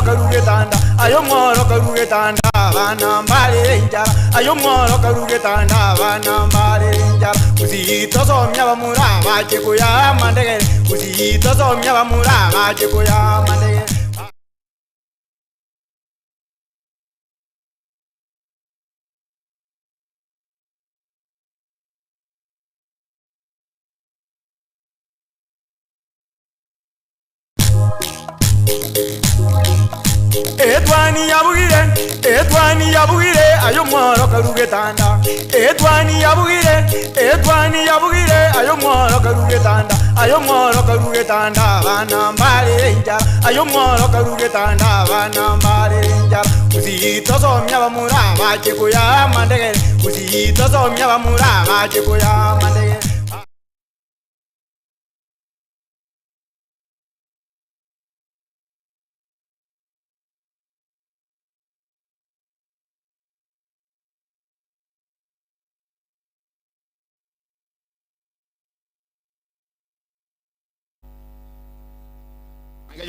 moro karugetanda ayo moro karugetanda bana mbale njara ayo moro karugetanda bana mbale njara uzito somya bamura baje kuya mandege uzito somya bamura baje kuya mandege Edwani yabugire ayo moro karugetanda Edwani yabugire ayo moro karugetanda bana mbale njara ayo moro karugetanda bana mbale njara uzito somya bamura baje kuya mandege uzito somya bamura baje kuya mandege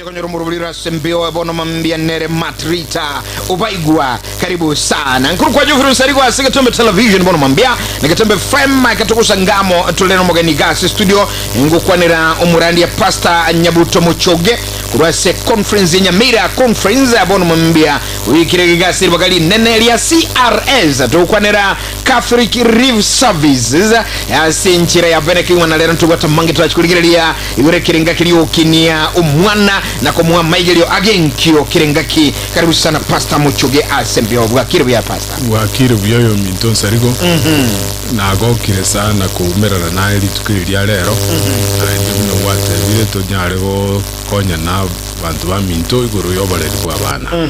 Kwenye rumurubulira sembio bono mambia nere matrita ubaigwa karibu sana nkuru kwa jufuru nsarigwa sigatumbe television bono mambia nikatumbe frame ikatukusa ngamo tuleno mogeni gasi studio ngukwanira umurandi ya pasta Nyabuto Muchoge kurwase conference Nyamira conference bono mambia wikirege gasi bakali nene ya CRS tukwanira Catholic Reef Services yasinchira ya beneki wanalera ntugata mangi twachukuligiria igure kirenga kiliyo kinia umwana na kumwa maigelio agenkio kirengaki karibu sana Pastor Muchoge asembio bwakire bya pastor bwakire byo minto sarigo nago kire sana kumerana naye litukiriria rero ndi no wate bile to nyarego konya na bantu ba minto iguru yoboreri bwa bana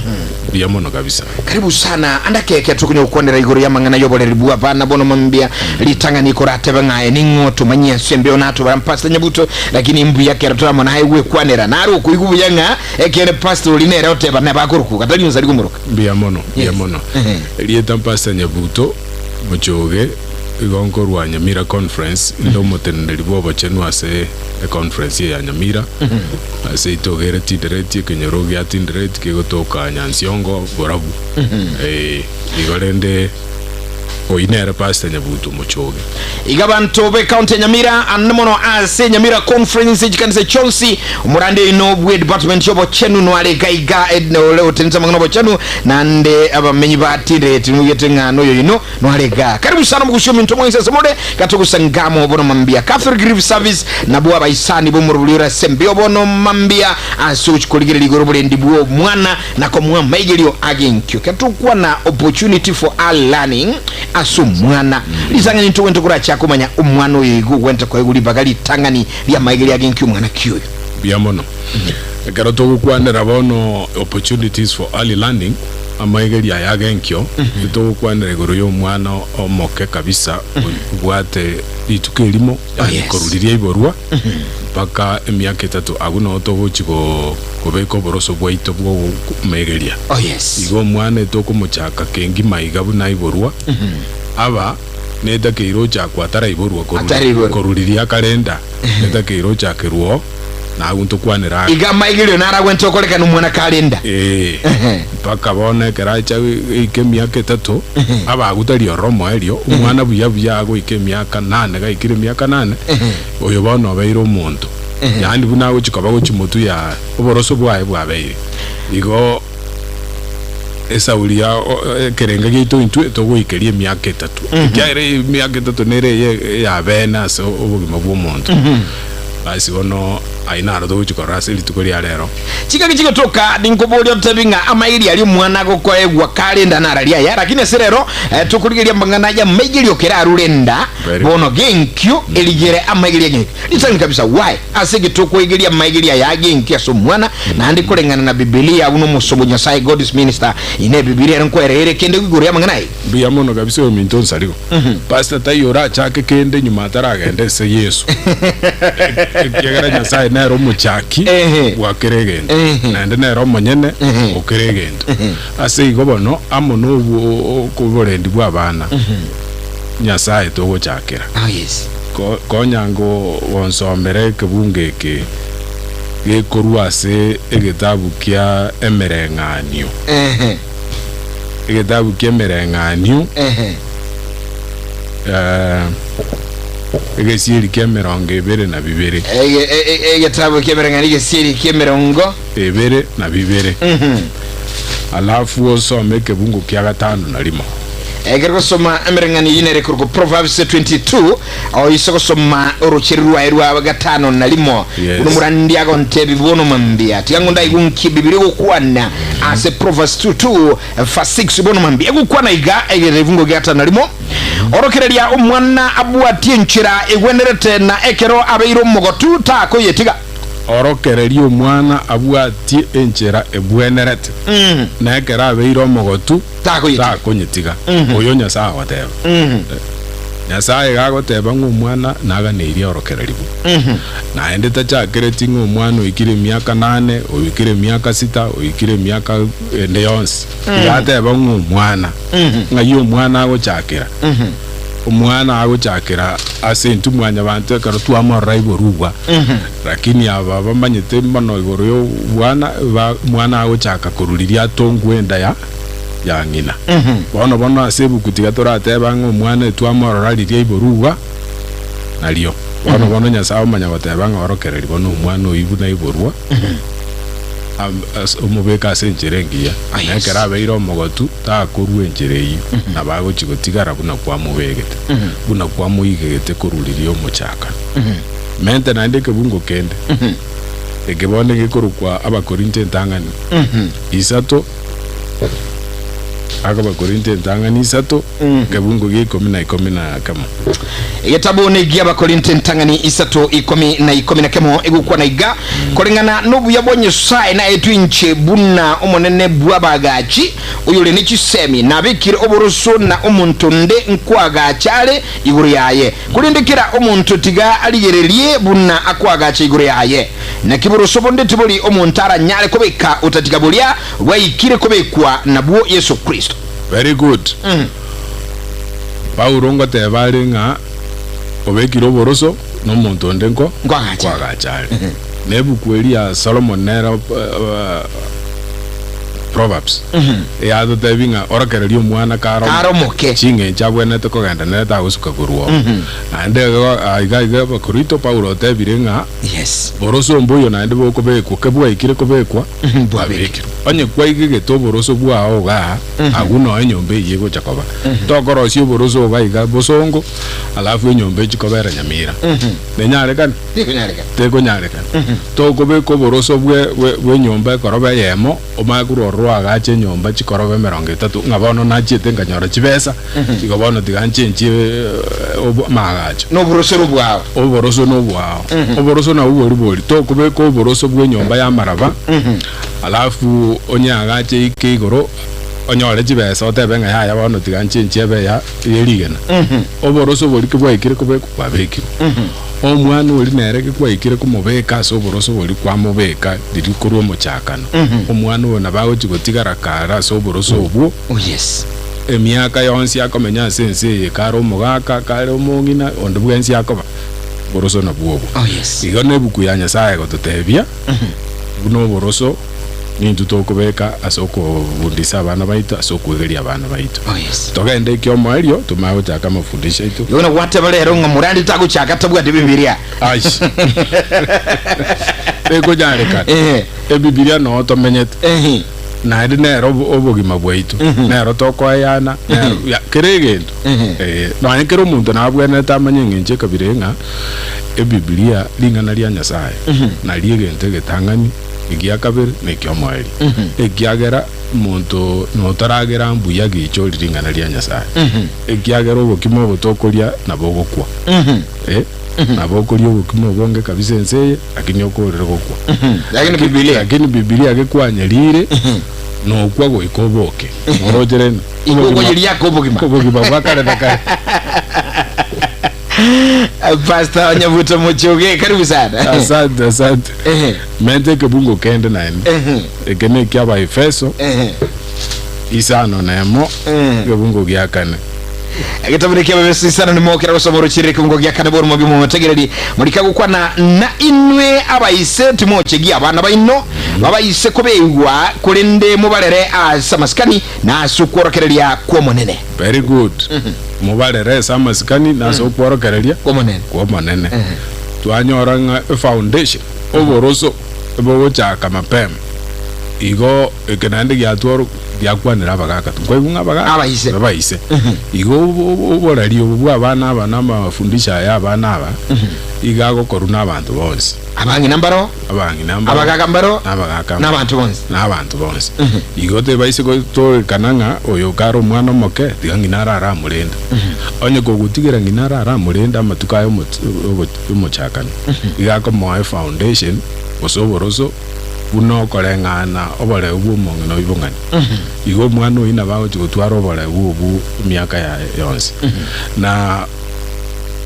bya mono kabisa karibu sana andake tukunye ukondera iguru ya mangana yoboreri bwa bana bono mambia litanga nikorate bangaye ningoto manyia sembio nato ba Pastor Nyabuto lakini mbu yake ratara mona hayiwe kwanera naru kuigubu yanga ekere pastor linera oteba na bakuruku katali nzari gumuruka bya mono lieta Pastor Nyabuto Muchoge igonko rwa Nyamira conference ndo motenderi bo bachenu ase conference ya Nyamira ase itogere tidereti kenyerogi atindereti kegotoka Nyansiongo borabu igolende oinera Pastor Nyabuto Muchoge igabanto be county Nyamira anmono ase Nyamira conference jikanise Chelsea umurande ino bwe department yobo chenu no ale gaiga edno leo tenza mangano bo chenu nande abamenyi batire timugete ngano yo ino no ale ga karibu sana mugusho minto mwense semode katukusangamo bono mambia Catholic Reef Service na bwa baisani bo murubulira sembio bono mambia asuch kuligire ligoro bole ndibuo mwana na ko mwa maigelio agenkyo katukwa na opportunity for all learning asu mwana lisangani ntuwento kura chako manya umwana uyigu wente kwa iguli bagali tangani liya maigeli ya genki umwana kiyo bya mono karoto kukwanera bono opportunities for early learning amaigeli ya genkyo bito kukwanera iguru yo mwana omoke kabisa ubwate itukirimo koruriria iborwa paka emyaka 3 aguno otogochiko kubeko boroso bwaito bwo maigelia igo mwana tokumuchaka kengi maiga buna iborwa aba neda keiro cha kwatara iborwa koruriria kalenda neda keiro cha keruo na agunto kwanera iga maigilio nara gwento koleka numwana kalenda paka bone keracha ikemyaka 3 aba agutari romo elio umwana buya ago ikemyaka 8 ga ikire myaka 8 oyo bano abairo muntu yandi buna go chikaba go chimutu ya oboroso bwae bwabeire igo esa ulia kerenga gitu intu togo ikerie myaka 3 kyaire myaka 3 nere ya bena so obugima bwo muntu basi ono aina ro chikora sili tukuri alero chika toka dinkoboli otabinga amairi ali mwana go kwa egwa kalenda naralia ya lakini serero tukuligiria mbangana ya maigiri okera arurenda bono genkyo eligere amaigiri genki litani kabisa why asege tukuigiria maigiri ya genki aso mwana na andi kulengana na Biblia uno musobo Nyasaye God's minister ine Biblia nko erere kende kuguria mangana bia mono kabisa yo minton sarigo pastor tayora chake kende nyuma taragende se Yesu kigera Nyasaye nero muchaki wakeregenda nande nero monyene okeregenda ase igobono amono kuborendi bwa bana Nyasaye togo chakera yes ko nyango wonsomere kebungeke gekorwa ase egitabu kia emereng'anio egitabu kia emereng'anio egesieri kia 22 egitabu kia emereng'anio egesieri kia 22 alafu osome kebungo kia 5 na 5 egero soma emereng'anio yinere kurgo Proverbs 22 o isoko soma orocherwa erwa 5 na 5 unumurandi ago ntebi bono mambia tigangunda igunki bibiri gukwana ase Proverbs 22 verse 6 bono mambia gukwana iga egerevungo kia 5 na 5 orokereria omwana abuatie nchira egwenerete na ekero abeiro mogotu ta ko yetiga orokereria omwana abwatie enchera ebwenerete na ekero abeiro mogotu ta konyetiga oyo nyasaye agoteba nyasaye gagoteba ng'omwana naganeirie orokereribu naende tachakireti ng'omwana oikire miaka 8 oikire miaka 6 oikire miaka ende yonsi gateba ng'omwana ng'ayo omwana agochakira omwana agochakira ase ntumwanya bantu ekero twamorora iborugwa lakini aba bamanyete mono igoro yo mwana agochaka koruriria tongwenda ya ng'ina bono ase bukutiga torateba ng'omwana twamorora riria iborugwa nario bono nyasaye omanya goteba ng'orokereri bono omwana oibu na iborwa omubeka ase enchera engiya nekero abeire omogotu takorwa enchera eyi na bagochigotigara buna kwamubegete buna kwamuigegete koruriria omochaka mente naende kebungo kende ekebone gekorokwa abakorinto entang'ani 3 Abakorinto entang'ani 3 kebungo gia 10:11 egitabu negia abakorinto entang'ani 3:11 egukwa na iga koringana nobuya bwa Nyasaye na etwinche buna omonene bwabagachi uyule n'ikisemi nabikire oboroso na omuntu nde nkwagachale iguru yaye kulindikira omuntu tiga aligererie buna akwagacha iguru yaye na kiboroso bonde tibuli omuntu aranyale kobeka utatigabulia wayikire kobekwa nabwo Yesu Kristo. Very good. Paulo ngoteba ng'a obekire oboroso n'omuntu nde nkwagachale nebukweri ya Solomon nera Proverbs yadotebi ng'a orokereria omwana karomoke chinge chabwenete kogenda neta gusuka kurwo ande aiga bakorito Paulo otebire ng'a boroso mbuyo naende bokobekwa kebwaikire kobekwa bwabekire onye kwaige toboroso bwao ga aguno enyombe yego chakoba tokorosi boroso baiga bosongo alafu enyombe chikobera nyamira nenyarekana tekonyareka tokobeko boroso bwe nyombe korobe yemo omaguro agache nyomba chikorobe 30 ngabono nachete nganyora chibesa chigobono tiganchenchi magacho oboroso no bwao oboroso na ubori tokobeko oboroso bwe nyomba ya maraba alafu onyagache ikigoro onyore chibesa otebenga yaya bono tiganchenchi ebe ya yerigena oboroso bori kibwaikire kubeko babekire omwana ori nereke kwaikire kumubeka so boroso bori kwamubeka riri kurwo muchakano omwana wona bagochigotigara kara so boroso obwo emiaka yonsi akomenya sense yekaro omugaka kare omongina onde bwensi akoba boroso na bwobo igo nebuku ya Nyasaye gototebia buno boroso nintu tokobeka asoko bundisa abana baitu asoko geria abana baitu togende kyo mwario tumaho chaka mafundisha itu yona whatever lero ngomurandi tago chaka tabwa de bibilia aish eko jareka bibilia no to menyete na ede nero obogima bwaitu nero toko yana ya keregendo no ankero muntu na abwene tamanye nje kabirenga bibilia lingana lya Nyasaye na liegente getangani igia kabiri nekyo mweri egiagera muntu notaragera mbuya gicho liringana lya Nyasaye egiagera obokimo botokoria na bogokwa na bokoria obokimo bonge kabisa enseye lakini okorera gokwa lakini bibilia gekwanyerire no kwago ikoboke orojerena ikoboyeria kobogima bakare nakare Pastor Nyavuto Mochoge karibu sana. Asante. Mente kebungo kende naende. Ekene kyaba Efeso. Isano nemo kebungo gyakane. Gitabirike bebesi sana nimokera gusomoro kirike ngo gyakane mu bimo mutegereri murika gukwana na inwe abayise timoche gi abana bayino babayise kobewa kurinde mubalere asamaskani na sukworokereria kwa monene. Very good. Mubalere samaskani na sukworokereria kwa monene. Twanyoranga foundation oboroso ebo chaka mapema. Igo ekenande gyatworo byakwanira abagaka twebunga abayise igo oborari obwa abana mafundisha ya abana aba igago koruna abantu bonse abangi nambaro abagaka mbaro n'abantu bonse igo te bayise ko to kananga oyo karo mwana moke diganginara ara murenda onye ko gutigira nginara ara murenda amatukayo muchakana igako mo foundation osoboroso uno kolengana obole ubu mongino ibongani igo mwana ina bawo gutwara obole ubu miaka ya yonse na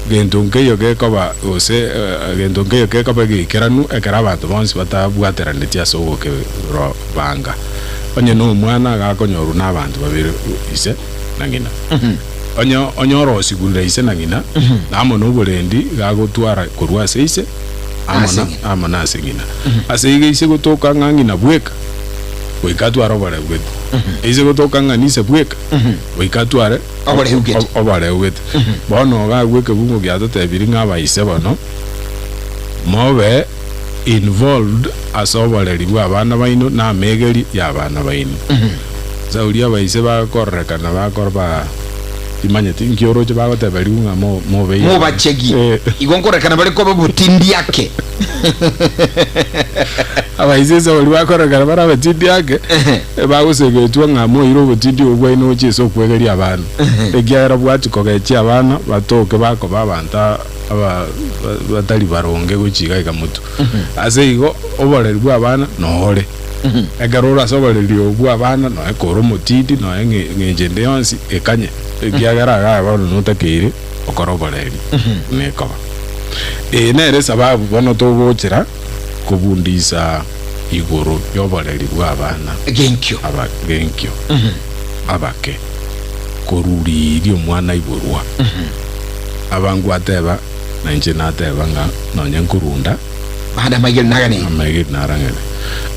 gendonke yoge koba ose gendonke yoge koba gikeranu ekera abantu bonse batabwatera ndeti asogoke ro banga onye no mwana gakonyoru n'abantu babiri ise nangina onyoro sigunda ise nangina namo no bulendi gagutwara kurwa seise amana asingina asige ise gotoka ngangina bweka wikatwara obale bwete ise gotoka nganise bweka wikatwara obale bwete bono ga bweke bungo gyato tebiri ngaba ise bono mobe involved asobale libwa abana baino na megeri ya abana baino zauri abaise bakorreka na bakorba imanyete nkioro je bagoteberi unga mo bachegi igonkoreka na bali ko butindi yake abaise so bali bakoreka bara butindi yake bagusegetwa ngamo iro butindi obwa ino chiso kwegeri abana egiara bwati kogechi abana batoke bako babanta batali baronge guchiga ikamutu ase igo oboreri bwa abana nohore egarora soboreri obwa abana no ekoro mutindi no ngejende yonsi ekanye egiagara ga bano notakire okoroboreri nekoba nere sababu bono togochera kubundisa igoro yoboreri bwa abana genkyo abake koruri omwana iborwa abangu ateba na nje nateba nga nonye nkurunda bada magel nagane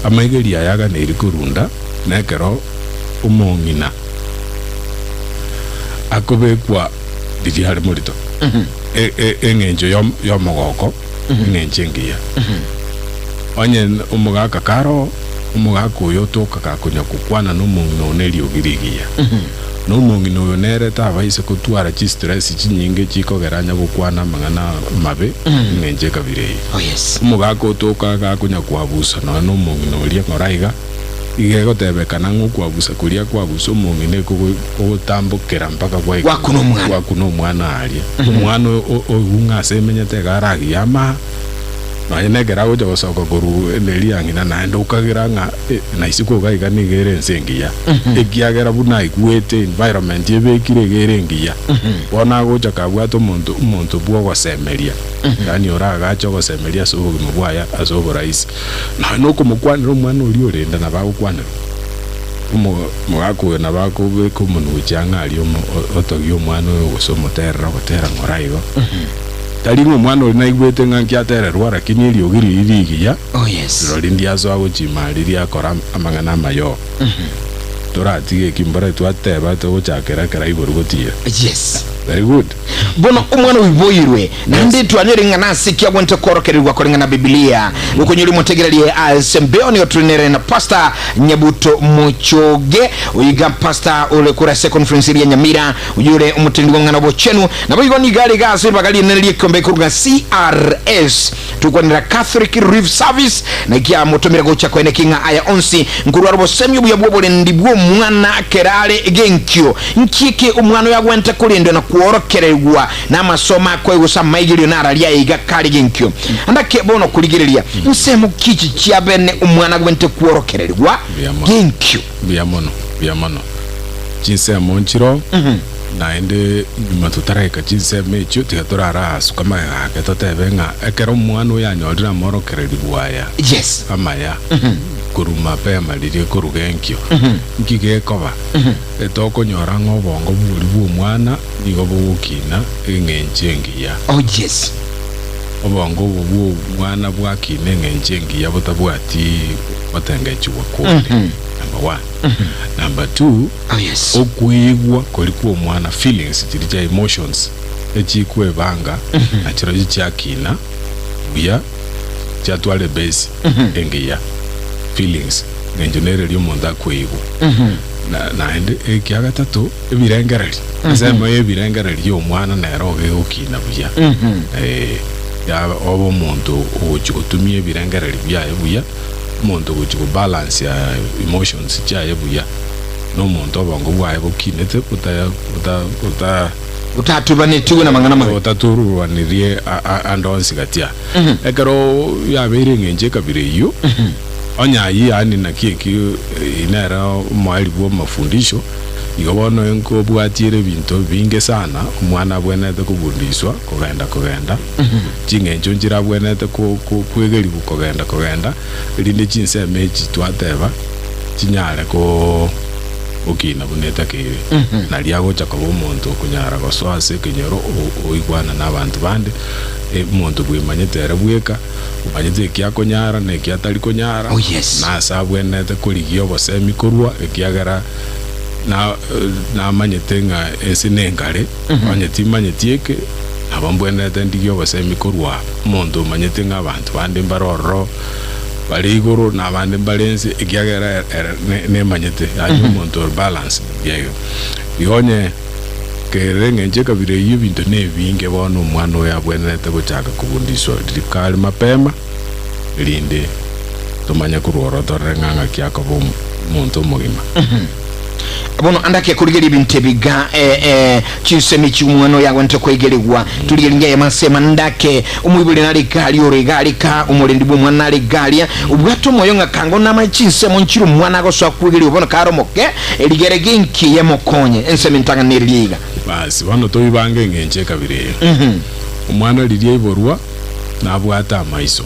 amageli ayaga ne kurunda nekero umongina akobekwa dithihari murito engenjo yomogoko engenje ngiya onye umugaka karo umugaka uyo toka kunya kukwana n'umuntu oneri ogirigiya n'umuntu uyo nereta abaise kutwara chi stress chinyinge chikogeranya gukwana mangana mabe engenje kabire umugaka utoka kunya kwabusa no n'umuntu uri ngoraiga igego tebekana ngukwabusa kuria kwabusa umuntu ne kugutambukira mpaka kwakuno mwana aria umwana ogunga semenyete garagi ama na negera goja gosoko guru nelia ngina na ndokagira nga na isiko gaiga nigere nsengiya egiagera buna iguete environment yebekire gere ngiya bona goja kabwato umuntu bwo gosemeria yani oraga cyo gosemeria so mubwaya azobo rais na noko mukwanira umwana uri orenda na bagukwanira mugako na bako beko munu cyanga ali otogyo umwana gosomotera gotera ngoraigo talingo mwana uri naigwete ngankiatererwa lakini ili ogiri irigiya roli ndiazo agochimari akora amangana mayo toratige kimbara twateba togochakera kera iborugotira very good bono umwana wiboyirwe nandi twanyerenga nasikia gwente korokererwa korenga Biblia ukonyuri mutegererie asembeo otrinere na pastor Nyabuto Muchoge uyiga pastor ule kura conference ya Nyamira uyure umutindi ngana bochenu na boyigo ni gali gaso bagali nelie kombe kuruga CRS tukwanira Catholic Reef Service na kia mutomira gocha kwene kinga aya onsi nkuru arbo semyo buyabwo ndibwo mwana kerale genkyo nkike umwana yagwente kulinde na kuorokererwa na masoma kwa gusa maigiri na aralia iga kali genkyo andake bono kuligireria nsemu kichi chiabene umwana gwente kuorokererwa genkyo biamono chinse monchiro naende matutareka chinse mecho tigatorara asukama gake totebenga ekero umwana yanyorira morokererwa ya amaya kuruma pema lirie kurugenkio nkigekoba etokonyora ng'obongo buri bw'omwana nigo bugukina eng'enche engiya. Oh yes. Obongo obo bw'omwana bwakina eng'enche engiya butabwati batengechiwa kwole. Number 1. Number 2, oh yes. Okuigwa kori kw'omwana feelings chiri emotions echikwebanga nachiro chiakina buya chatwale base engiya feelings ngenjonere lyo monda kwigwa na ende ekya gatatu ebirengereri asema ebirengereri yo mwana na roge ukina buya ya obo muntu ochukutumie ebirengereri buya muntu balance ya emotions chaye buya no muntu obongo bwaye bukinete utatubanitiwe na mangana mawe utaturuwanirie andonsi gatia ekero yabere ng'enche kabire iyo onyayi yani na kieki inera mwali bwo mafundisho igobono enko bwatire bintu binge sana umwana bwenete kubundiswa kugenda ching'encho njira bwenete kwegeri kugenda rinde chinse mechi twateba chinyare ko ukina buneta kire na liago chakobo umuntu kunyara goswase kinyoro oigwana n'abantu bande umuntu bwimanyetera bweka umanyete kyakonyara ne kyatari konyara. Oh yes. Na sabwenete kuligio bosemi kurwa ekyagara na manyete nga esinengare manyeti manyetieke abambwenete ndigio bosemi kurwa umuntu manyete nga abantu bande mbaroro bari iguru n'abandi balenzi igyagera ne manyete ayo umuntu balance yeyo yonye kerenge nje kabire y'ibintu nebinge bono umwana yabwenete guchaka kubundiswa dikali mapema linde tumanya kuroro torenganga kyako muntu mugima bono andake kurigera ibintu biga chisemi cy'umwana yawe nte kwegeregwa tuliringa yamasema ndake umwibule nalikali oregalika umurendi bw'umwana naligalia ubwato moyo ngakango nama chinsemo nchiro umwana goswa kwegeregwa bono karomoke eligerege nki yamokonye enseme ntanga neriga basi bono toyibange ng'enche kabire umwana lirie iborwa nabwata amaiso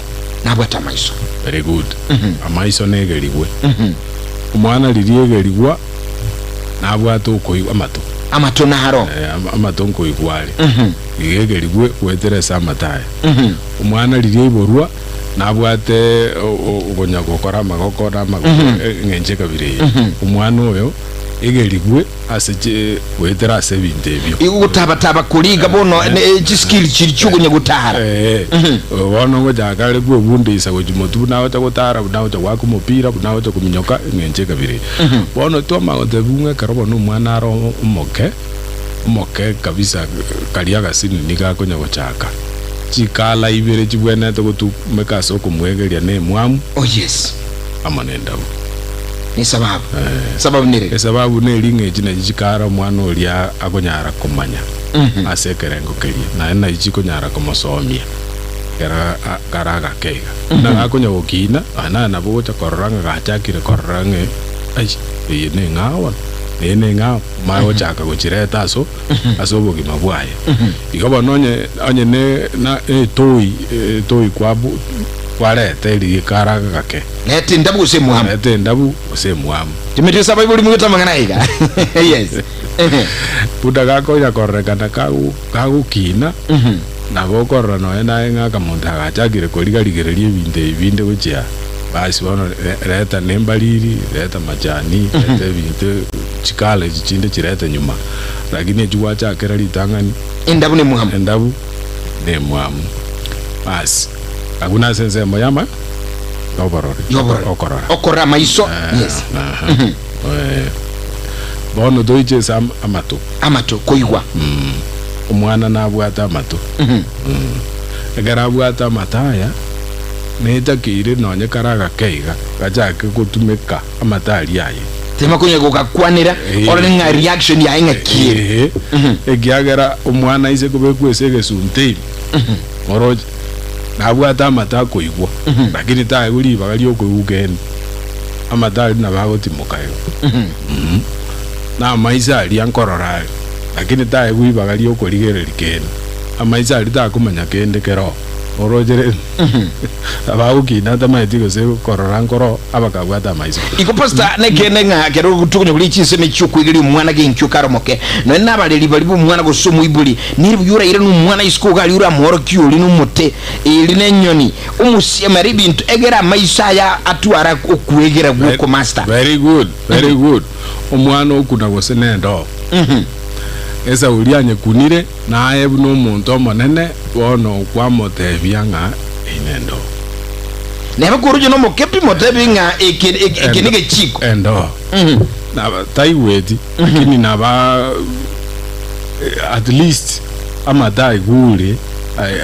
very good amaiso negerigwe umwana lirie gerigwa nabwata ukoigwa amato naharo amato nkoigwale igegerigwe weteresa amataya umwana lirie iborwa nabwate ugonya gukora amagokora ng'enche kabire umwana oyo igerigwe aseje wetera ase binte byo igutaba kuliga bono skill chiri cyugunye gutahara bono ngo jakale bwo bundisa go jimotu nawe takotara nawe takwaka umupira nawe takuminyoka ng'enche kabire bono twamagote bunga karobo no mwana aro umoke kabisa kaliaga sini nikakonya gochaka chikala ibere chibwene takutu mekaso kumwegeria ne mwamu. Oh yes. Amanenda ni sababu nire sababu ne linge jina jikara mwana olia akonyara kumanya asekerengo kelia na ichiko nyara komosomia karaga kega na akonya gokina ana bocha kororanga gachakire kororange ai ne ngawa mayo chaka gochireta aso bogima bwaye igoba onye na toy kwabu kwarete iri karaga gake nete ndabu usemuhamu timete sababu buli mwita mangana iga yes puda gako ya korrekana kagukina na bokorra no ena ngaka muntu agachagire korigarigeririe ibinde guchia basi bono reta nembaliri reta majani reta ibinde chikale chichinde chireta nyuma lakini ejwa chakera litangani endabu ne muhamu basi aguna sense moyama okora maiso yes bono doije sam amato koigwa umwana nabwata amato egarabwata mataya neta kire nonye karaga keiga gachake gutumika amatari yaye tema kunye gukakwanira ora nga reaction ya inga kire egiagera umwana ise kubekwese gesunte moroje nabwata amata koigwa lakini tae uri bagali okugeni amatari nabagotimokayo na maisa ali ankorora lakini tae uri bagali okorigereri kene amaisa ali takumanya kende kero orojere abauki nata maiti gose kororangoro abakabwata maiso iko pasta nekene nga kero gutukunye kuli chiseme cyukwigiri umwana genkyo karomoke no nabaleli bali umwana gosomu ibuli niri buyura ire n'umwana isiko gali ura moro kyuli n'umute iri nenyoni umusema ribintu egera maisa ya atwara okuegera guko master. Very good umwana okuna gose nendo esa ulianye kunire naye n'umuntu omonene bono kwamotebia nga inendo nebe kurujo no mokepi motebi nga ekenige chiko endo naba taiweti kini naba at least amadai gure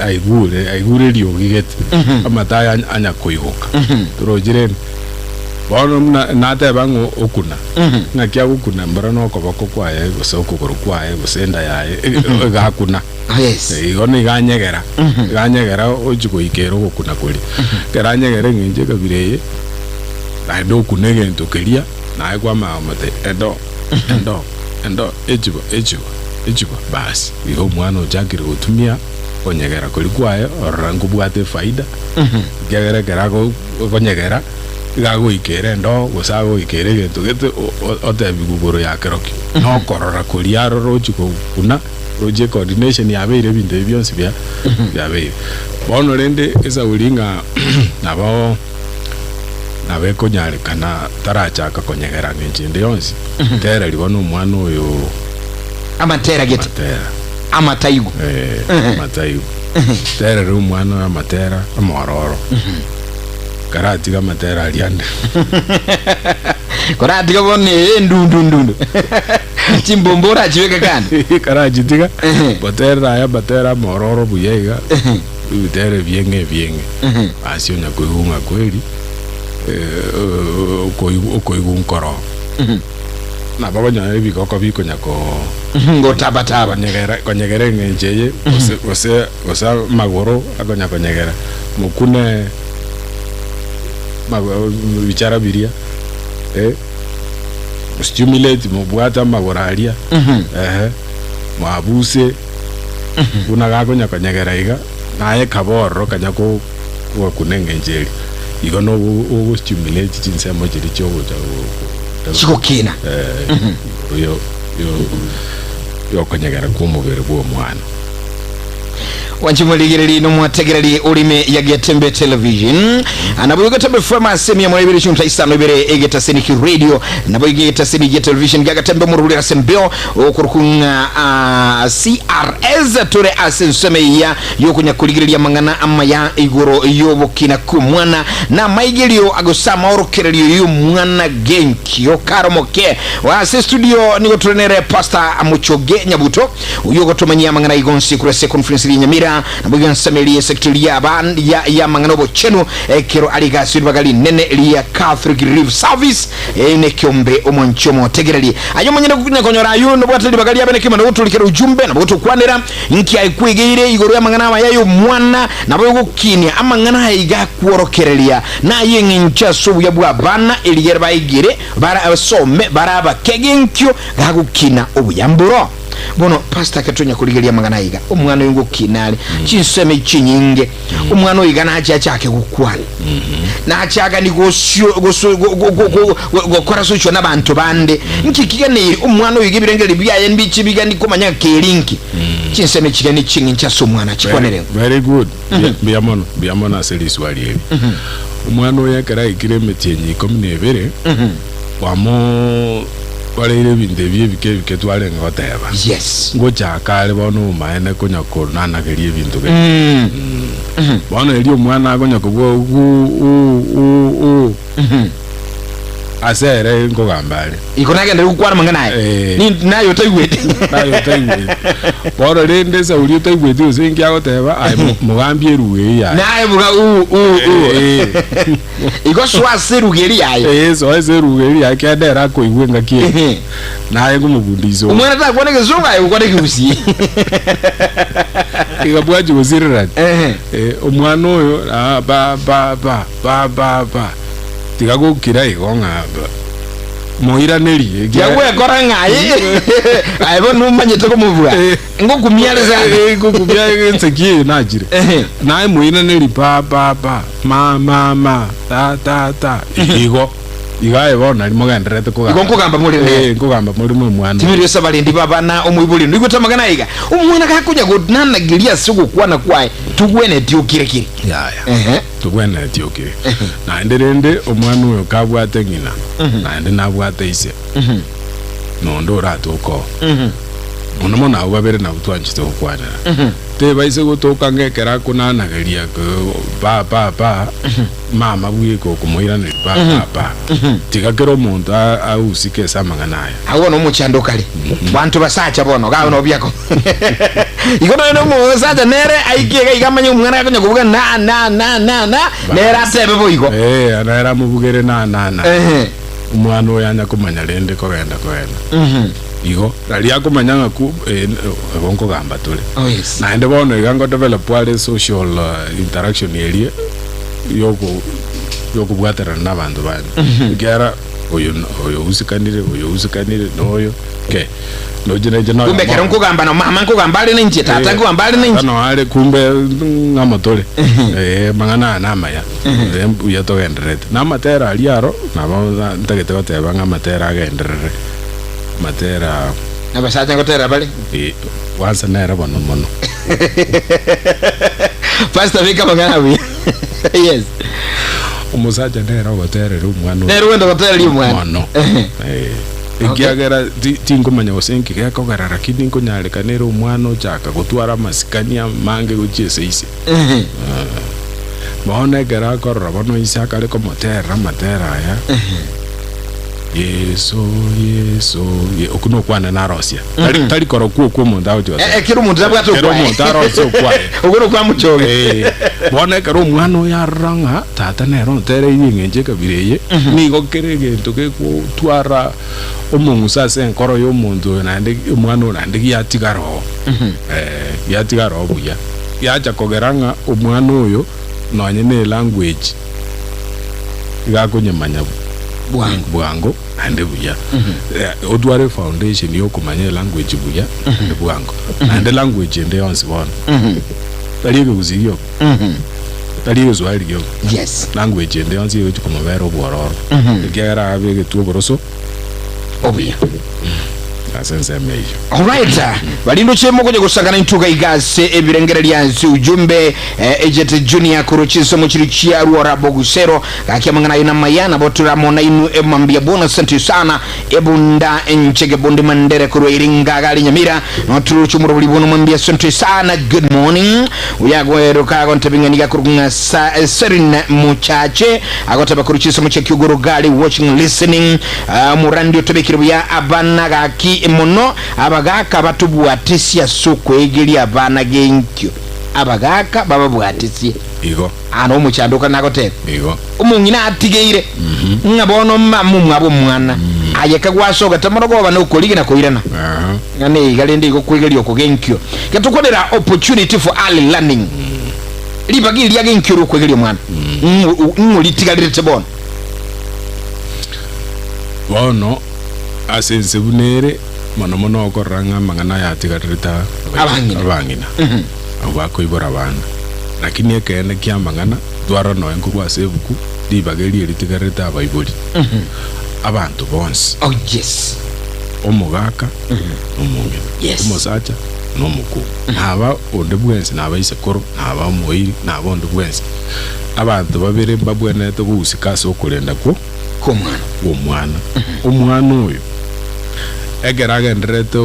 aigure liogigete amadai anya koigoka turojire bono nate bango okuna ngakia okuna mbara no koboko kwaye gusoko kuru kwaye gusenda yaye gakuna yes igone ganyegera ojugo ikero okuna kuri keranyegere nginje kabireye ndo kunege ntokeria naye kwa mamate endo ejibo basi iho mwana ojakire gutumia konyegera kuri kwaye orangu bwate faida gegera kerago konyegera gago ikere ndo gosago ikere gento gete otabigugoro ya keroki no korora kuriaro rojugo kuna roje coordination ya beire binde byonse bya beire bono rende esa ulinga nabo nabe konyare kana tarachaka konyegera nginjinde yonse tera libono umwana oyo amatera gete amataigu amataigu tera ru umwana amatera amororo karati kama tera aliande karati kama ne ndundu chimbombora chiweka kandi karaji tiga batera mororo buyega utere vienge asio nya kuigunga kweli koigunkoro na baba nya bikoko biko nyako ngotaba konyegere ngenjeye ose magoro akonya konyegera mukune bichara biria stimulate mubwata magoraria mwabuse kuna gago nyakonyegera iga naye kaboro kanyako kunenge njeri igo no go stimulate chinsemo chiri chogo chikokina yo konyegera kumubere bwo mwana wanchimuligirili no mwategerali ulime ya Getembe Television anabuyo Getembe fama semi ya mwebiri chunta isano ibere egeta seniki radio nabuyo egeta seniki ya television Getembe murulira sembeo okurukunga CRS tore asenseme ya yokunya kuligirili ya mangana ama ya igoro yobo kina kumwana na maigilio agosama orokereli yu mwana genki yokaromoke wa studio niko turenere pasta amuchoge nyabuto uyogo tumanyia mangana igonsi kurese conference li Nyamira nabuyo nsameli secretary ya manganobo chenu kero aligasi bagali nene liya Catholic Relief Service ne kyombe omonchomo tegerali ayo manyina kunya konyora ayo no bwatali bagali abene kima no utulikera ujumbe na boto kwanera inki aikwigire igoro ya mangana yayo mwana nabuyo gukinya amangana haiga kuorokerelia na yengincha subu ya bwa bana eliyerba igire bara asome bara bakegenkyo gagukina obuyamburo bono pastor katonya kuligelia mangana iga umwana yungu kinali chinseme chinyinge umwana oyiga na achake gukwala na achaga ni gokora socho nabantu bande nkikigane umwana oyiga birengere byaye mbichi bigani komanya kelinki chinseme chigani chingi nchaso umwana chikonere very good biamono aselisi wali umwana oyakara ikiremetienyi komnebere wamo waleire binde bike twale ngoteba yes ngocha kale bono maene konya konana kelie bintu ke bono elio mwana konya kugo asere ngogambale ikonage ndari kukwara mangana ni nayo taigwete bono rende sa uli taigwete usengi agoteba ai mugambie ruwe ya naye buga iko swase rugeri yaye so rugeri ya kedera ko igwenga kie naye ngumugundizo umwana ta kwoneke zunga yo kwoneke usi igabwaje uzirira umwana oyo ba tigagukira igonga moira neri yawe kora ngai aibo numanyete ko muvua ngokumiale sana ngokumia nsekie najire nae moira neri pa ma ta igo igae bona limo genderete ko ngokugamba muri ngokugamba muri mwana timirio sabalindi baba na omwibuli ndigota magana iga umwana kakuja godnana gilia sugu kwana kwae tugwene tiokire ya tugwene tiokire na nderende omwana uyo kabwate ngina na ndi nabwate ise no ndora toko muno na ubabere na butwanjite okwana te baise gotoka ngekera kunana geria ba mama bwiko kumuira ni ba tigakero muntu ausike samanganaye awona umuchando kale bantu basacha bono gawo no byako ikono no musacha nere aikiega igamanya umwana yakonya kuvuga na nera tebe boiko anara mubugere na umwana oyanya kumanya lende korenda igo rali akumanyanga ku bonko gamba tole na ende bono igango develop wale social interaction area yoko bwatera n'abantu bane gara oyo usikanire noyo ke nojeneje no kumbe kero nkugamba no mama nkugamba ali ninje tata nkugamba ali ninje no ale kumbe ngamotole mangana namaya uya to genderete na matera aliaro na baba ntagete bateba ngamatera agenderere matera abasacha ngotera bali wansa nera bono mono pastor vika magana wi yes umusacha nera goterera umwana nera wendo goterera umwana ikiagera tingomanya osenki gekogera lakini nkonyareka nera umwana ochaka gutwara masikania mange guchese ise bona gera korora bono ise akareko matera ya Yeso okuno kwana na Rosia tali koro ku muntu audio kiro muntu zabwato kwa muntu arosia kwa okuno kwa muchoge bona karo umwana yaranga tata nero tere yingenje kabireye nigo kerege ntoke ku twara omungu sase nkoro yo muntu nande umwana nande yatigaro yatigaro buya yacha kogeranga umwana uyo nonye ne language igakunyemanya bwango ande buya odware foundation yo kumanya language buya ande bwango ande language ende yonse bona taliye kuziyo taliye zwali yo yes language ende yonse yo kumabero bwororo ngera abege tuboroso obuya asense meyo alright balindo chemo kuje kusangana ntuga igase ebirengera lyanzi ujumbe ejete junior kuruchiso muchiri chia ruora bogusero kakiyamangana ina mayana botura mona inu emambia bona senti sana ebunda enchege bondi mandere kuru iringa gali nyamira noturu chumuro bulibono mambia senti sana good morning uyagwero kago ntabinganiga kurunga serina muchache agotaba kuruchiso mucheki uguru gali watching listening murandi tobekiro ya abana gaki mono abagaka batubwatisia suko egeri abana genkyo abagaka baba bwatisia igo ano omuchandoka nakote igo umungina atigeire ngabono mamu mwabo mwana ayeka gwasoga tamorogo bana ukoligina koirana ngane igalende iko kwegeri okogenkyo katukodera opportunity for early learning libagiri ya genkyo ukwegeri mwana ngulitigalire bono bono asense bunere mono okoranga mangana yatigarita abangina abako ibora bana lakini ekene kyamangana dwara no enko kwa sebuku dibageri litigarita abaiboli abantu bonse oh yes omugaka omunge yes umusacha no muku aba onde bwense nabaise koro aba moiri nabonde bwense abantu babere babwenete busikaso okulenda ko omwana oyo egeraga ndrete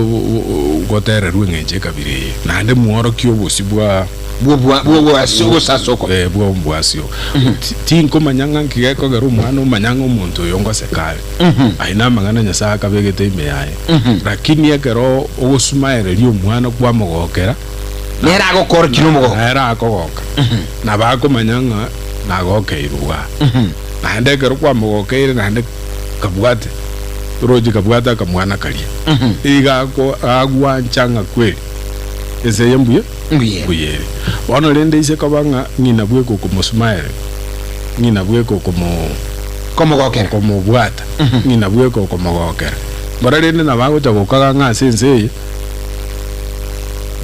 gotere rwengenje kabiri nande muoro kyo bosibwa bwo sasoko bwo mbwasio tinko manyanga ngiko garu mwana manyanga umuntu yongo sekale aina mangana nyasa kabegete ime yae lakini egero ogusumaire lyo mwana kwa mogokera nera gokora kino mogo nera akogoka na bako manyanga nagokeirwa nande egero kwa mogokeire nande kabwate roji kabwata kamwana kalia iga ko agwa nchanga kweli ese yembuye buyere bono lende ise kabanga ngina bweko ko musmaire ngina bweko ko mo komobwata ngina bweko komogokera bara rende nabagocha gokaga ng'ase ense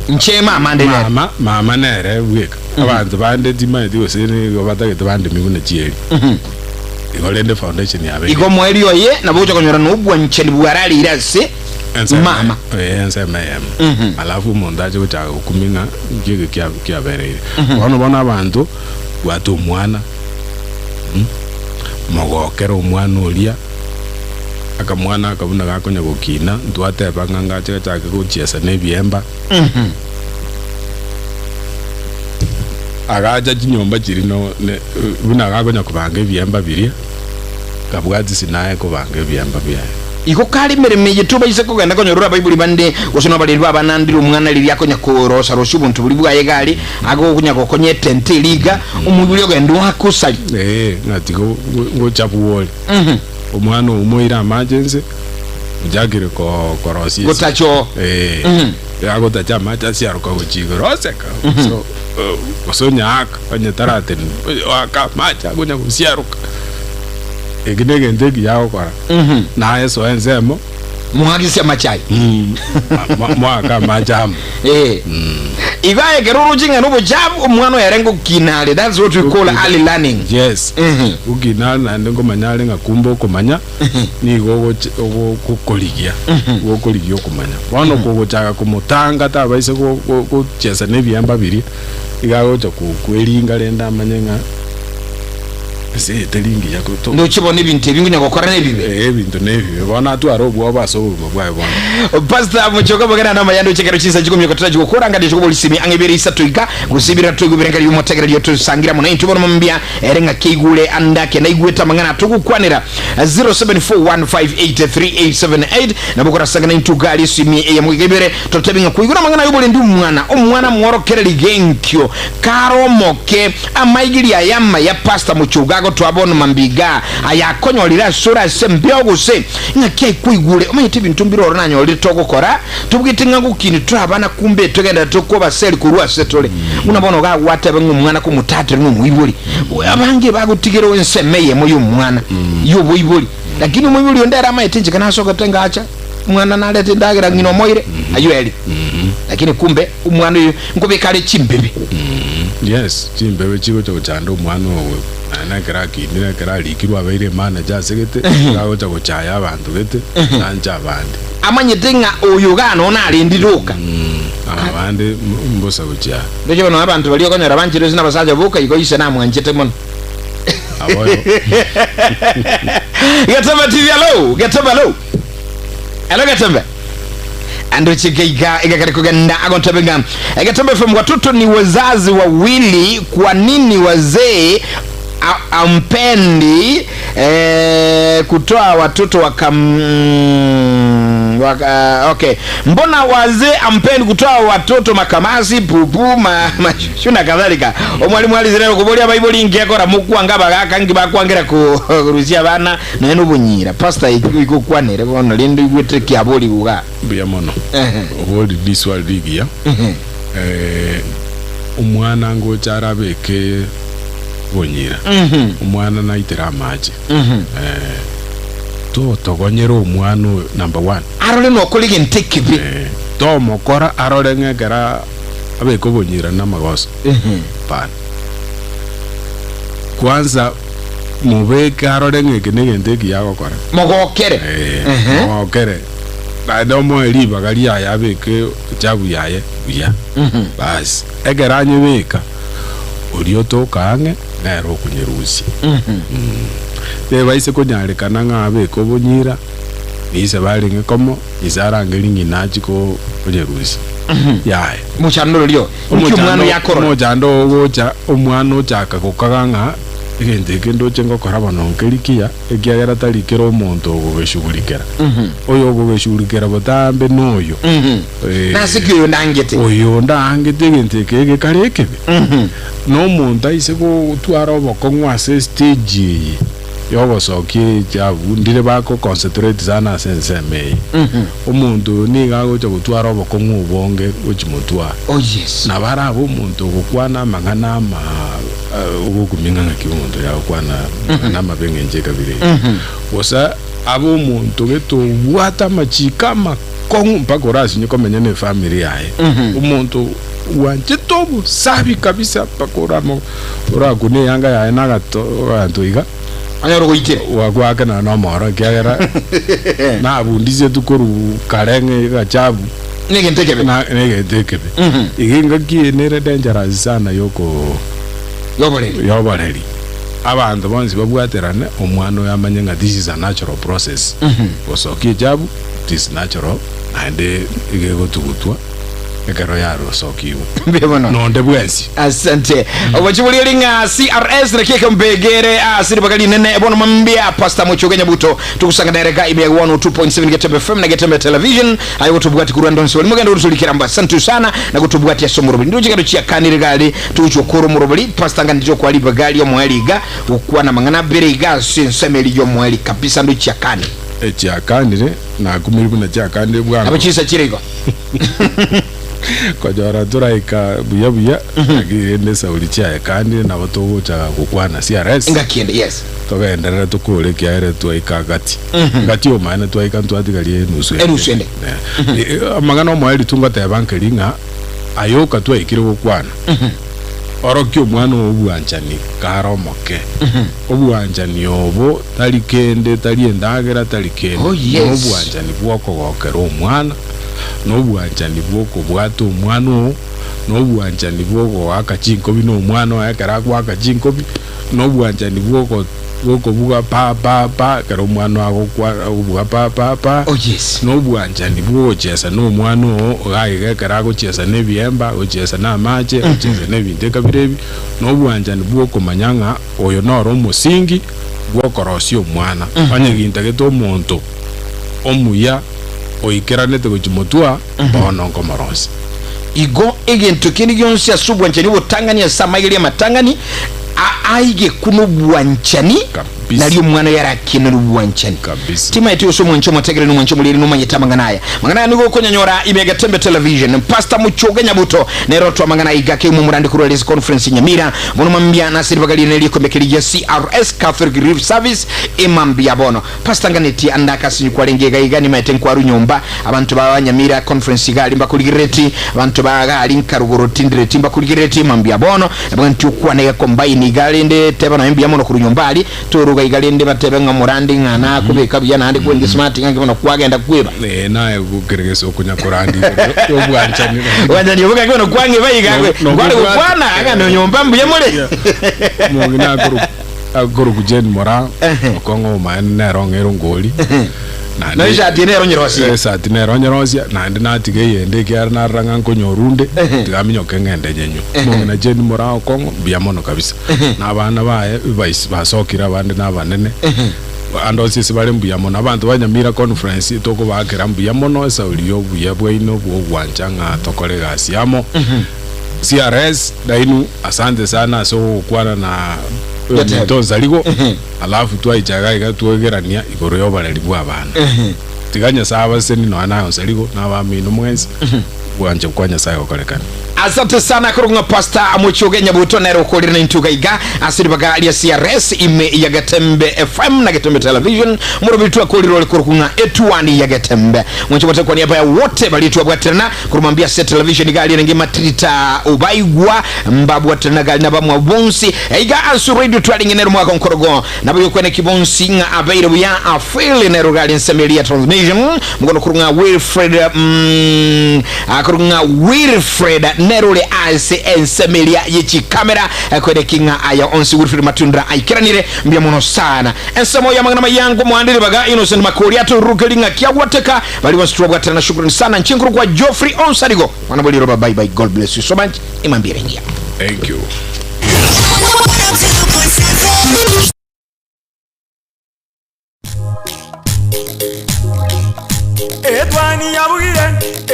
nche mama nere bweka abantu bande timaiti gosene batagete bande migune chieri igolende foundation yabe igo mweri oye nabocha konyora nobwa nche bwarali irase mama ense mayem alafu mondaje gocha kuminga ngege kya berere bona abantu gwatu mwana mogokera omwana oria akamwana akabuna gakonya gukina ntwateba nganga chake guchiesa nebiemba agaja chinyomba chiri no buna gakonya kubanga ebiemba biria kabwati sinaye kubanga ebiemba byaye iko kali mirimo yituba ise kugenda konyorura Bible bande gusona balirwa abanandira umwana liri yakonya korosa roshu buntu buli bwaye gali ago kunya kokonye tente liga umubuli ogenda wakusali ngati go chapuwole umwana umuira emergency ujagire ko korosi gotacho yago tacha macha siaruka gochigo roseka so osonya aka anyetarate aka macha gonya kusiaruka eginege ndegi yawo kwara na yeso enzemo muhagisi amachai mwaka majam ivaye keruru jinga nubo jab umwana yarengo kinale. That's what we call early learning. Yes. Ukinale na ndengo manyale ngakumbo kumanya ni gogo kukoligia gokoligia kumanya wano gogo chaka kumutanga tabaise go chesa nebyamba biri igago cha kwelinga lenda manyenga se telingi yako to ndo chibona ibintu ebingunya gukora nebibe ebintu nebibe bona tu arobwo abaso bwaye bona pastor muchoka bagana na mayando chekero chisa chikomye kotaji gukora ngadi chiko bolisimi angebere isatuika gusibira tugubirenga lyo motegera lyo tusangira mu 9 bona mbia erenga kigule andake na igweta mangana tugukwanira 0741583878 na bukora sangana intugali simi ya mugebere totebinga kuigura mangana yobole ndi umwana mworokere ligenkyo karo moke amaigiri ayama ya pastor muchoga go twabona mambiga ayakonyolira sura sembyogo se ngakiye kuigule omayite bintu mbiro nanyo litogokora tubwitinga gukini turabana kumbe tugenda tukoba seli kurwa setole unabona ga wate bamwana ko mutate n'umwibuli abange bagutigero wensemeye mu y'umwana yobo ibuli lakini umwibuli ondera amayitinje kana soka tenga acha mwana nalete ndagira ngino moire ayueli lakini kumbe umwana uyu ngobe kale chimbebe yes chimbebe chiko cyo chando umwana wowe anakira kinira kira likirwa abaire manager segete gago cyo chaya abantu bete nanja abandi amanyetenga oyo gano nalindiruka abandi mbosa kucha ndoje bano abantu bali okonyara banjire zina basaja buka ikoyise namwe njete mono aboyo Gatamba TV hello Gatamba hello Gatamba ando chikaiga igakari kuganda agontabenga Gatamba FM watoto ni wazazi wawili kwa nini wazee ampendi kutoa watoto okay mbona wazee ampendi kutoa watoto makamasi pupu mashuna kadhalika omwalimu alizira kubolia Bible ingekora mukwanga bagaka ngibakwangira ku Rusia bana nenu bunyira pastor ikukwanire bona lindo igwete kyaboli buga bya mono oboli visual ligia umwana ngo charabeke bonyira umwana naitira amaje to togonyera umwana number 1 arole no kolege ntekibe to mokora arole ngegera abeko bonyira na magoso pan kwanza mubeke arole ngegene ndeki yako kora mogokere mogokere bado mo eliba gali ayabeke jabu yaye ya bas egera nyebeka uriyo to kange nero kunyerusi beba ise konyarekana ngabe ko bonyira ise balinge komo izarangeli nachiko kunyerusi yae muchandoro lyo umwana yakoro mujando gocha umwana ochaka kokaganga igende kendo chengo korabano nkelikia ekiagera talikero omonto ogogeshugurikera oyo ogogeshugurikera botambe noyo nasikyo ndangete oyo ndangete gente kege karekebe no monta ise go twara obokongwa se stage yogo soki jabu ndire bako concentrate sana senseme omuntu ni gago cyo gutwara obokongwa ubonge ukimutwa oh yes nabara abo omuntu gukwana mangana ukukuminga ngakimuntu yakwana namabengenje kabili osa abo umuntu geto bwata machika makongo mpaka orasi nyiko menyane family yae umuntu wanje tobu sabi kabisa pakoramo orakune yanga yae nagatoiga anyaro goitire wagwaka na no moro kyagera na abundize tukoru karenge gachabu negentekebe iginga kienere dangerous sana yoko yoboreri abantu bonzi babwaterane omwana yamanye nga this is a natural process osoki jabu this is natural and igego tugutwa ekero yaro soki bebono nonde bwensi asante obachibuli nga CRS rekeke mbegere asiri bakali nene ebono mambia Pastor Muchogenya Buto tukusanga direct ibe 102.7 Getembe FM na Getembe Television ayo tubwati kurando nsi mugenda urusulikira mba asante sana na kutubwati yasomuro ndio chikado chia kanire gali tuchokoro murobuli Pastor ngandjo kwa liba gali yo mweliga ukwa na mangana beriga sinsemeli yo mweli kabisa ndio chia kani chia kanire na kumiribu na chia kanire bwana abachisa chirego kwa jora turaika buya agende sauli cha kandi na batogo cha kukwana CRS ngakiende yes togendera tukule kyaere twaika gati ngati o maana twaika ntwatigalie nusende amagano mwali tungata bankelinga ayoka twaikire kukwana orokyo mwana obuanjani karomoke obuanjani obo talikende taliendagera talikende obuanjani bwoko gokera omwana n'obuanjani bwoko bwato omwana n'obuanjani bwoko wakachinkobi n'omwana yakara kwakachinkobi n'obuanjani bwoko buga pa karo omwana agokwa obuga pa n'obuanjani bwochesa n'omwana ogayekara gochesa nebiemba gochesa n'amache gochesa nebinteka birebi n'obuanjani bwoko manyanga oyo noro omusingi bwokorosia omwana banyegintegete omonto omuya oikeranete gochimotua bono ngomoronsi igo egento kini gyonsi asubwanchani botangani asamagiri amatangani aige kuno bwanchani naliyo mwana yarakina bwanchani tima eti osomo ncho mategere no mwancho muliri no manyeta mangana niko konyanyora imega Tembe Television Pastor Muchogenya Buto neroto mangana igake mu murandi ku release conference Nyamira bono mambia na siri bagali ne liko mekeli ya CRS Catholic Relief Service imambia bono Pastor nganeti andaka sinyu kwa lengega igani maiten kwa runyomba abantu ba Nyamira conference gali mbakuligireti abantu ba gali nkarugoro tindire timba kuligireti mambia bono abantu kwa ne combine gali nde teba na mbia mono ku runyombali toruga igalende batebe nga murandi ngana kubeka byana andi kwendi smart ngange bono kwagenda kweba naye kugeregeso okunya kurandi obwanchani wanda yobuka kono kwange bayigagwe ngwale kwana anga nyomba mbuye mule mugina agoro kujen mora kongo maana rongero ngoli na isha dinero nyirosi sa dinero nyirosi na ndinati geyende kyar na ranga nkonyorunde tigaminyo kengende jenyu mugina jen mora kongo biamono kabisa na bana bae basokira bande na banene ando sisi bali mbuyamono abantu banyamira conference toko bakera mbuyamono sauliyo buyabwino bwogwanchanga tokole gasiamo CRS dainu asante sana so kwana na tonza ligo alafu twaichaga igatuogerania igoro yobareri bw'abana tiganya saba seni no anayo saligo n'abamino mwezi bwanje kwanya sayo kolekana asante sana kurunga Pastor Muchogenya Buto nero kolira nintugaiga asiri bagali ya CRS ime ya Getembe FM na Getembe Television murobitu akoliro kurunga etuwani ya Getembe mwancho bote kwa niaba ya wote balitu abwaterana kurumambia set television gali nenge matrita ubaigwa mbabu waterana gali nabamwa bonsi eiga asu radio trading nero mwaka nkorogo nabo yokwene kibonsi nga available ya afili nero gali nsemelia transmission mgono kurunga Wilfred nerole ase ensemelia yechi kamera kwede kinga aya onsi Wilfred Matundra aikiranire mbya mono sana ensemo ya magana yangu mwandiri baga innocent makori aturukelinga kyagwateka bali wasitwa tena shukrani sana nchinkuru kwa Geoffrey Onsarigo wanabali roba bye bye God bless you so much imambire ngia thank you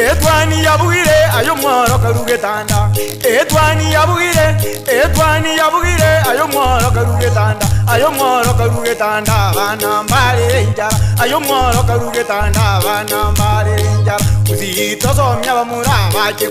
Etwani yabugire ayo mwaro karugetanda etwani yabugire ayo mwaro karugetanda bana mbale njara ayo mwaro karugetanda bana mbale njara uzito somya bamura bache